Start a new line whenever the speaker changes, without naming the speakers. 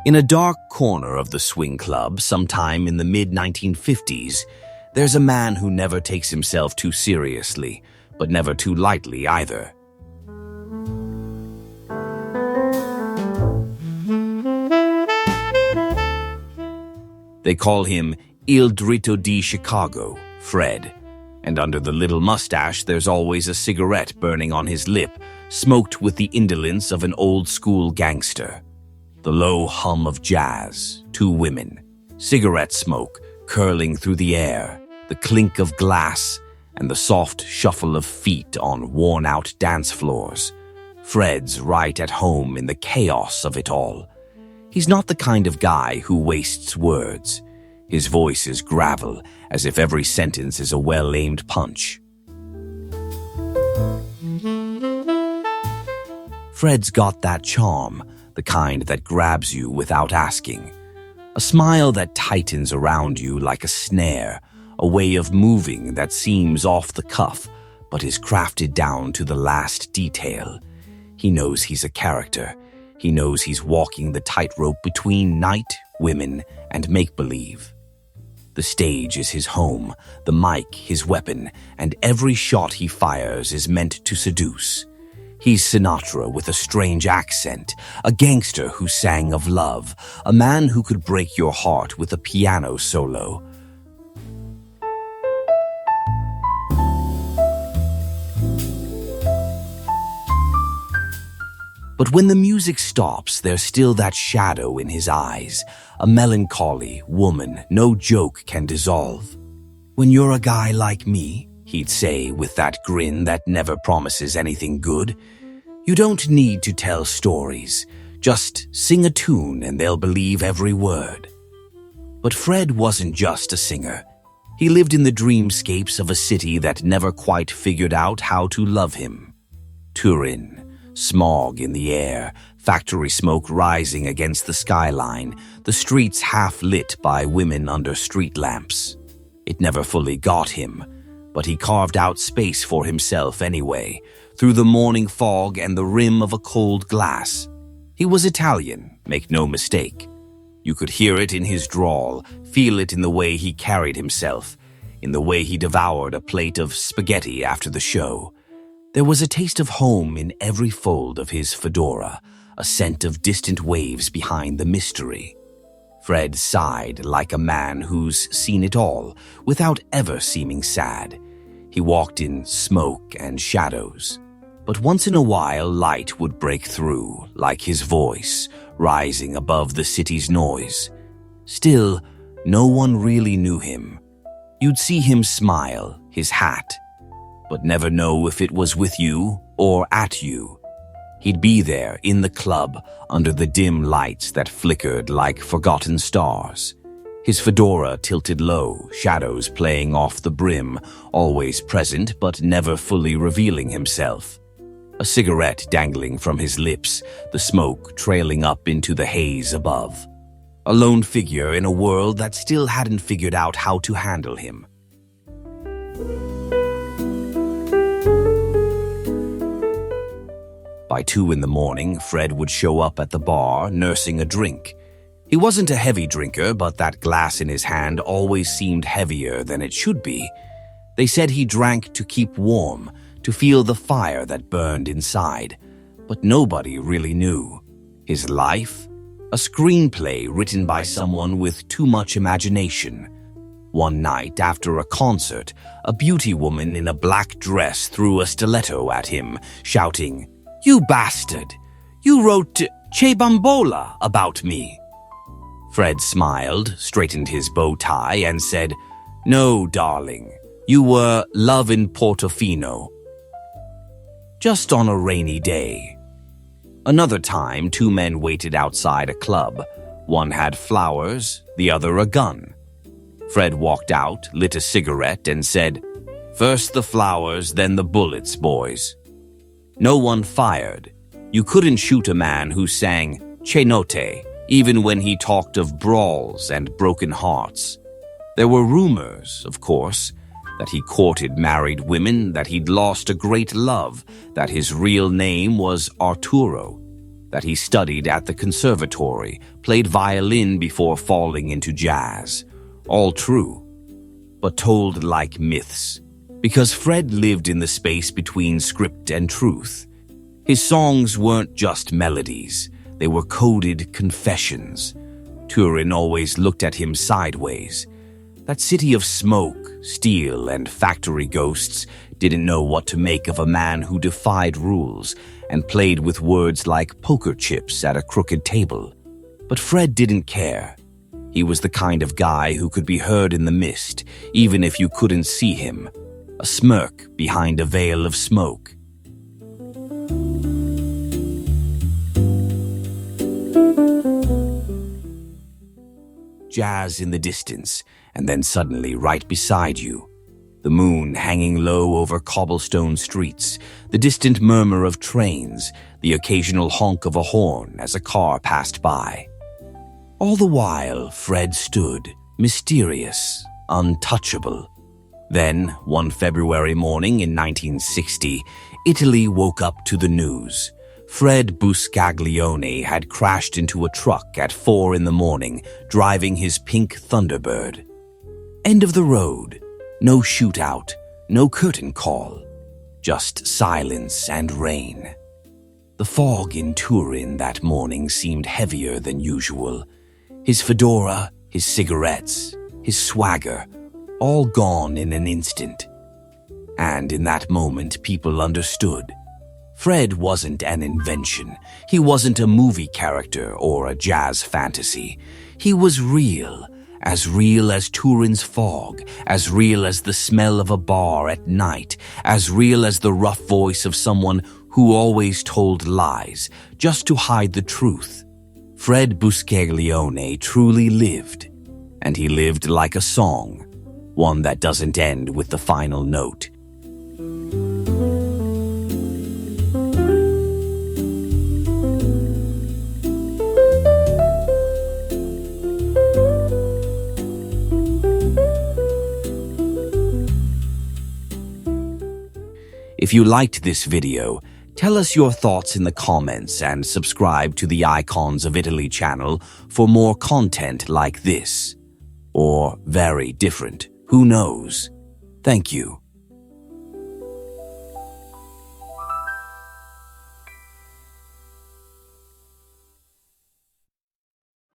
In a dark corner of the swing club, sometime in the mid-1950s, there's a man who never takes himself too seriously, but never too lightly either. They call him Il Dritto di Chicago, Fred, and under the little mustache there's always a cigarette burning on his lip, smoked with the indolence of an old-school gangster. The low hum of jazz, two women, cigarette smoke curling through the air, the clink of glass, and the soft shuffle of feet on worn-out dance floors. Fred's right at home in the chaos of it all. He's not the kind of guy who wastes words. His voice is gravel, as if every sentence is a well-aimed punch. Fred's got that charm, the kind that grabs you without asking. A smile that tightens around you like a snare, a way of moving that seems off the cuff, but is crafted down to the last detail. He knows he's a character. He knows he's walking the tightrope between night, women, and make-believe. The stage is his home, the mic his weapon, and every shot he fires is meant to seduce. He's Sinatra with a strange accent, a gangster who sang of love, a man who could break your heart with a piano solo. But when the music stops, there's still that shadow in his eyes, a melancholy woman no joke can dissolve. "When you're a guy like me," he'd say with that grin that never promises anything good, "you don't need to tell stories. Just sing a tune and they'll believe every word." But Fred wasn't just a singer. He lived in the dreamscapes of a city that never quite figured out how to love him. Turin. Smog in the air, factory smoke rising against the skyline, the streets half lit by women under street lamps. It never fully got him, but he carved out space for himself anyway, through the morning fog and the rim of a cold glass. He was Italian, make no mistake. You could hear it in his drawl, feel it in the way he carried himself, in the way he devoured a plate of spaghetti after the show. There was a taste of home in every fold of his fedora, a scent of distant waves behind the mystery. Fred sighed like a man who's seen it all, without ever seeming sad. He walked in smoke and shadows. But once in a while, light would break through, like his voice, rising above the city's noise. Still, no one really knew him. You'd see him smile, his hat, but never know if it was with you or at you. He'd be there in the club under the dim lights that flickered like forgotten stars. His fedora tilted low, shadows playing off the brim, always present but never fully revealing himself. A cigarette dangling from his lips, the smoke trailing up into the haze above. A lone figure in a world that still hadn't figured out how to handle him. By 2 a.m, Fred would show up at the bar, nursing a drink. He wasn't a heavy drinker, but that glass in his hand always seemed heavier than it should be. They said he drank to keep warm, to feel the fire that burned inside. But nobody really knew. His life? A screenplay written by someone with too much imagination. One night after a concert, a beauty woman in a black dress threw a stiletto at him, shouting, "You bastard! You wrote Che Bambola about me." Fred smiled, straightened his bow tie, and said, "No, darling, you were Love in Portofino." Just on a rainy day. Another time, 2 men waited outside a club. One had flowers, the other a gun. Fred walked out, lit a cigarette, and said, "First the flowers, then the bullets, boys." No one fired. You couldn't shoot a man who sang Che Notte, even when he talked of brawls and broken hearts. There were rumors, of course, that he courted married women, that he'd lost a great love, that his real name was Arturo, that he studied at the conservatory, played violin before falling into jazz. All true, but told like myths, because Fred lived in the space between script and truth. His songs weren't just melodies, they were coded confessions. Turin always looked at him sideways. That city of smoke, steel, and factory ghosts didn't know what to make of a man who defied rules and played with words like poker chips at a crooked table. But Fred didn't care. He was the kind of guy who could be heard in the mist, even if you couldn't see him. A smirk behind a veil of smoke. Jazz in the distance, and then suddenly right beside you. The moon hanging low over cobblestone streets, the distant murmur of trains, the occasional honk of a horn as a car passed by. All the while, Fred stood, mysterious, untouchable. Then, one February morning in 1960, Italy woke up to the news. Fred Buscaglione had crashed into a truck at 4 a.m, driving his pink Thunderbird. End of the road. No shootout, no curtain call. Just silence and rain. The fog in Turin that morning seemed heavier than usual. His fedora, his cigarettes, his swagger, all gone in an instant. And in that moment, people understood. Fred wasn't an invention. He wasn't a movie character or a jazz fantasy. He was real as Turin's fog, as real as the smell of a bar at night, as real as the rough voice of someone who always told lies, just to hide the truth. Fred Buscaglione truly lived, and he lived like a song, one that doesn't end with the final note. If you liked this video, tell us your thoughts in the comments and subscribe to the Icons of Italy channel for more content like this. Or very different, who knows? Thank you.